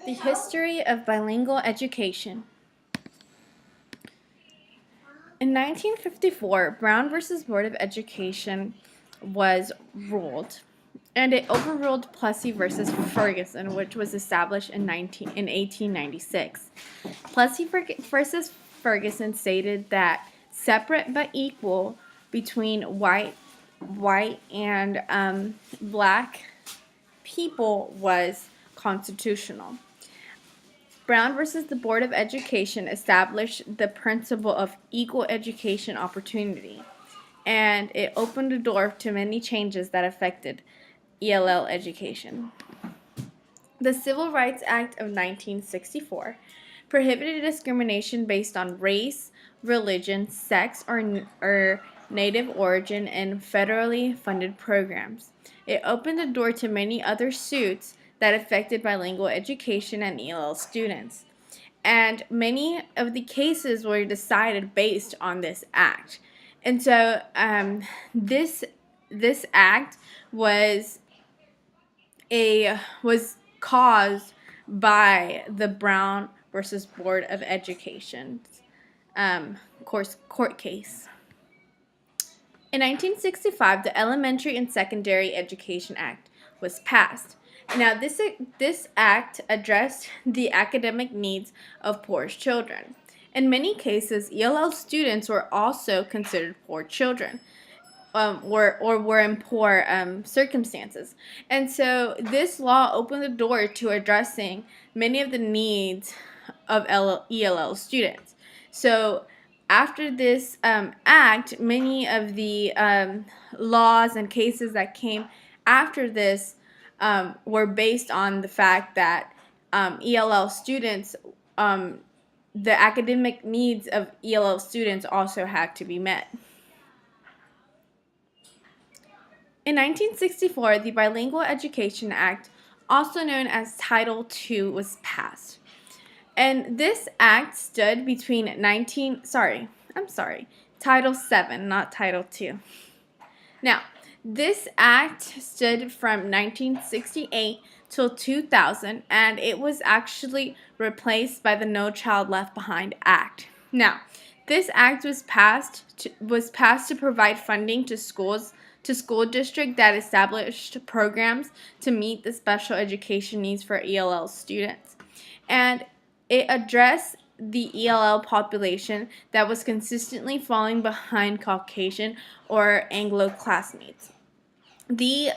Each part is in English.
The history of bilingual education. In 1954, Brown versus Board of Education was ruled, and it overruled Plessy versus Ferguson, which was established in 1896. Plessy versus Ferguson stated that separate but equal between white and black people was constitutional. Brown versus the Board of Education established the principle of equal education opportunity, and it opened the door to many changes that affected ELL education. The Civil Rights Act of 1964 prohibited discrimination based on race, religion, sex, or native origin in federally funded programs. It opened the door to many other suits that affected bilingual education and ELL students. And many of the cases were decided based on this act. And so this act was caused by the Brown versus Board of Education court case. In 1965, the Elementary and Secondary Education Act was passed. Now, this act addressed the academic needs of poor children. In many cases, ELL students were also considered poor children, were in poor circumstances. And so this law opened the door to addressing many of the needs of ELL students. So after this act, many of the laws and cases that came after this were based on the fact that ELL students, the academic needs of ELL students also had to be met. In 1964, the Bilingual Education Act, also known as Title II, was passed. And this act stood between Title VII, not Title II. Now, this act stood from 1968 till 2000, and it was actually replaced by the No Child Left Behind Act. Now, this act was passed to provide funding to school districts that established programs to meet the special education needs for ELL students. And it addressed the ELL population that was consistently falling behind Caucasian or Anglo classmates. The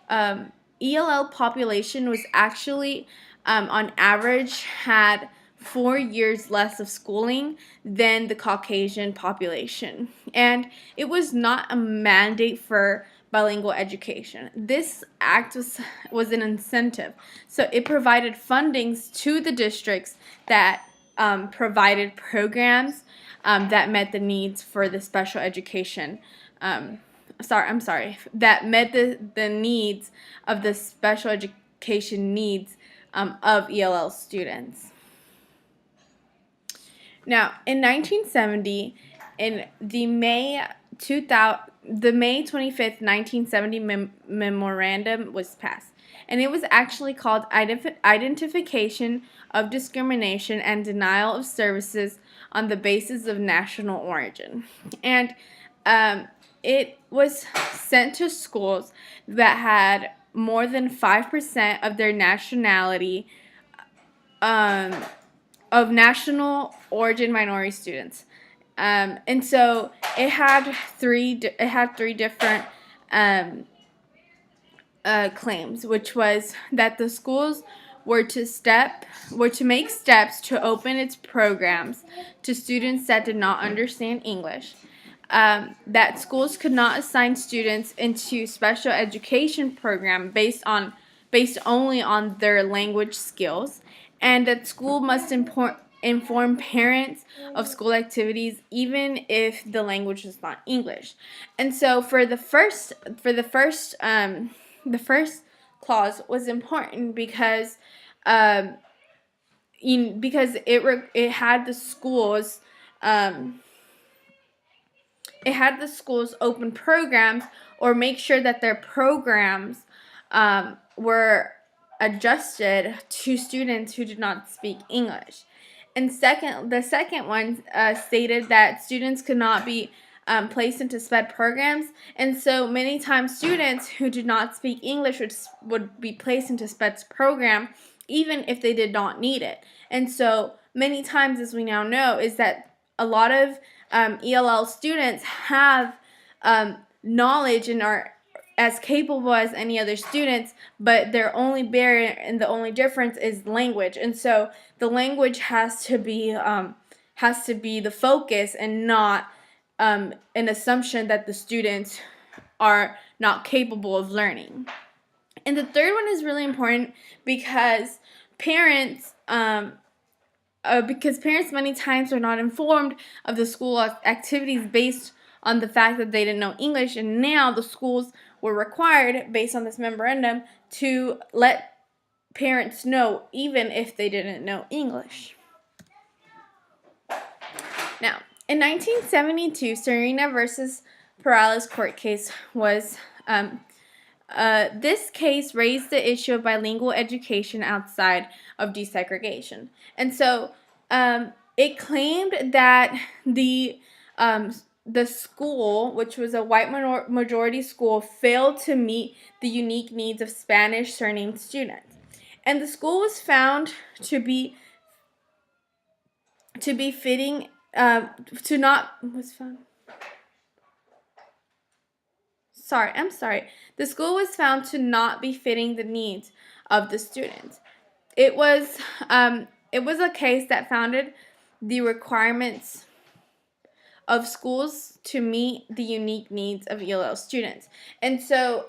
ELL population was actually, on average, had 4 years less of schooling than the Caucasian population. And it was not a mandate for bilingual education. This act was an incentive. So it provided fundings to the districts that provided programs that met the needs for the special education. That met the needs of the special education needs of ELL students. Now, in 1970, in the May 25th, 1970 memorandum was passed, and it was actually called Identification of Discrimination and Denial of Services on the Basis of National Origin. And it was sent to schools that had more than 5% of their nationality of national origin minority students. And so it had three different claims, which was that the schools were to make steps to open its programs to students that did not understand English. That schools could not assign students into special education program based only on their language skills, and that school must inform parents of school activities even if the language is not English. And so the first clause was important because it had the schools open programs or make sure that their programs were adjusted to students who did not speak English. And the second one stated that students could not be placed into SPED programs, and so many times students who did not speak English would be placed into SPED's program even if they did not need it. And so many times, as we now know, is that a lot of ELL students have knowledge and are as capable as any other students, but their only barrier and the only difference is language. And so the language has to be the focus and not an assumption that the students are not capable of learning. And the third one is really important because parents many times are not informed of the school activities based on the fact that they didn't know English, and now the schools were required, based on this memorandum, to let parents know even if they didn't know English. Now, in 1972, Serena versus Perales court case was this case raised the issue of bilingual education outside of desegregation. And so it claimed that the school, which was a white majority school, failed to meet the unique needs of Spanish surnamed students. And the school was found to be fitting to not was found I'm sorry. The school was found to not be fitting the needs of the students. It was a case that founded the requirements of schools to meet the unique needs of ELL students. And so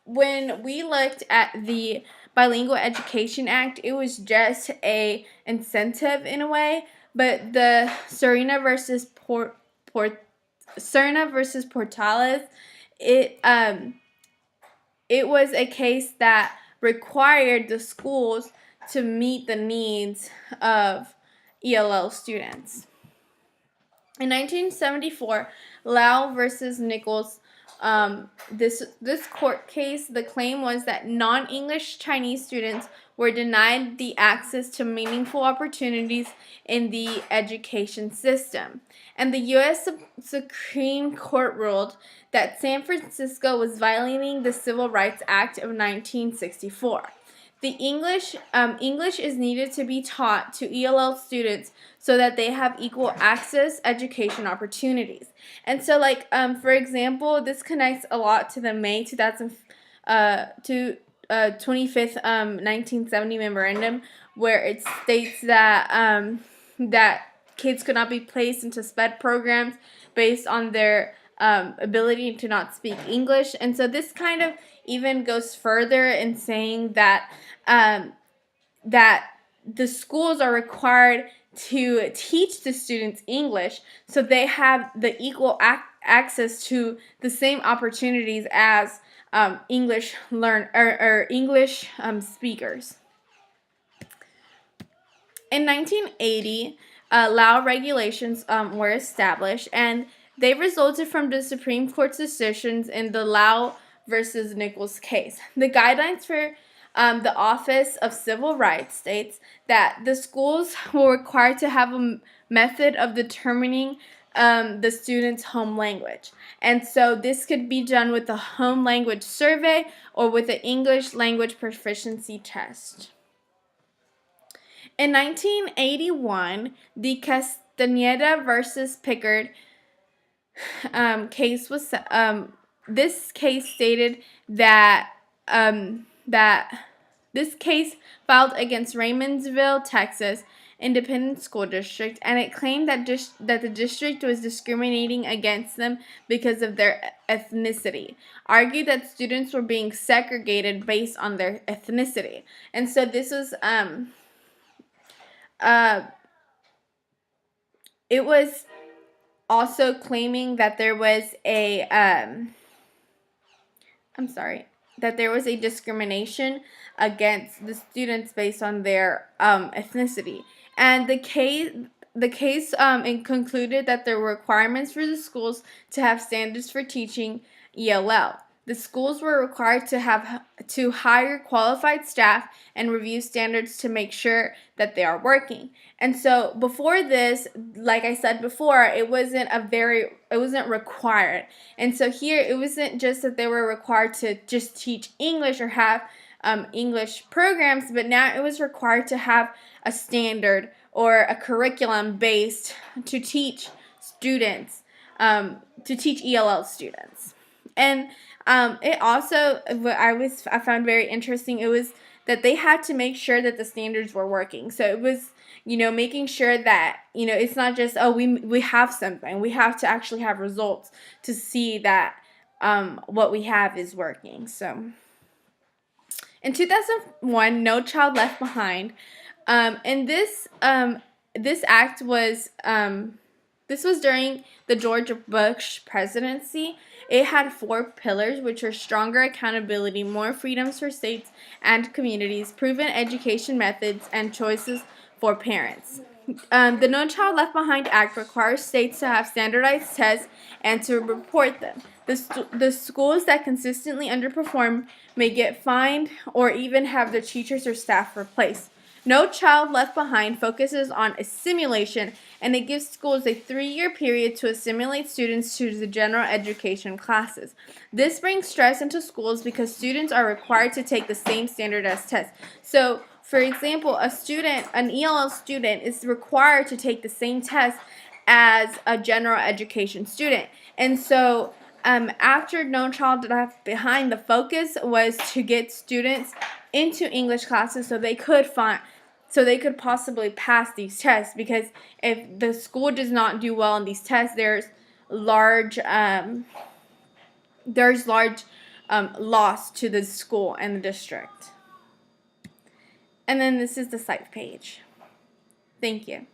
when we looked at the Bilingual Education Act, it was just a incentive in a way, but the Serena versus Portales, it was a case that required the schools to meet the needs of ELL students. In 1974, Lau versus Nichols, this court case, the claim was that non-English Chinese students were denied the access to meaningful opportunities in the education system. And the U.S. Supreme Court ruled that San Francisco was violating the Civil Rights Act of 1964. The English is needed to be taught to ELL students so that they have equal access education opportunities. And so, for example, this connects a lot to the May 25th 1970 memorandum, where it states that that kids could not be placed into SPED programs based on their ability to not speak English. And so this kind of even goes further in saying that that the schools are required to teach the students English so they have the equal access to the same opportunities as English speakers. In 1980, Lao regulations were established, and they resulted from the Supreme Court's decisions in the Lau versus Nichols case. The guidelines for the Office of Civil Rights states that the schools were required to have a method of determining the student's home language. And so this could be done with a home language survey or with an English language proficiency test. In 1981, the Castaneda versus Pickard case was this case stated that this case filed against Raymondsville, Texas Independent School District, and it claimed that the district was discriminating against them because of their ethnicity. Argued that students were being segregated based on their ethnicity, and so this was it was also claiming that there was a that there was a discrimination against the students based on their ethnicity. And the case concluded that there were requirements for the schools to have standards for teaching ELL. The schools were required to hire qualified staff and review standards to make sure that they are working. And so before this, like I said before, it wasn't required. And so here it wasn't just that they were required to just teach English or have English programs, but now it was required to have a standard or a curriculum based to teach students, to teach ELL students. And it also, what I found very interesting, it was that they had to make sure that the standards were working. So it was, making sure that, it's not just, oh, we have something. We have to actually have results to see that what we have is working. So in 2001, No Child Left Behind, and this act was this was during the George Bush presidency. It had 4 pillars, which are stronger accountability, more freedoms for states and communities, proven education methods, and choices for parents. The No Child Left Behind Act requires states to have standardized tests and to report them. The schools that consistently underperform may get fined or even have their teachers or staff replaced. No Child Left Behind focuses on assimilation, and it gives schools a 3-year period to assimilate students to the general education classes. This brings stress into schools because students are required to take the same standardized tests. So, for example, an ELL student is required to take the same test as a general education student. And so, after No Child Left Behind, the focus was to get students into English classes so they could possibly pass these tests, because if the school does not do well in these tests, there's large loss to the school and the district. And then this is the site page. Thank you.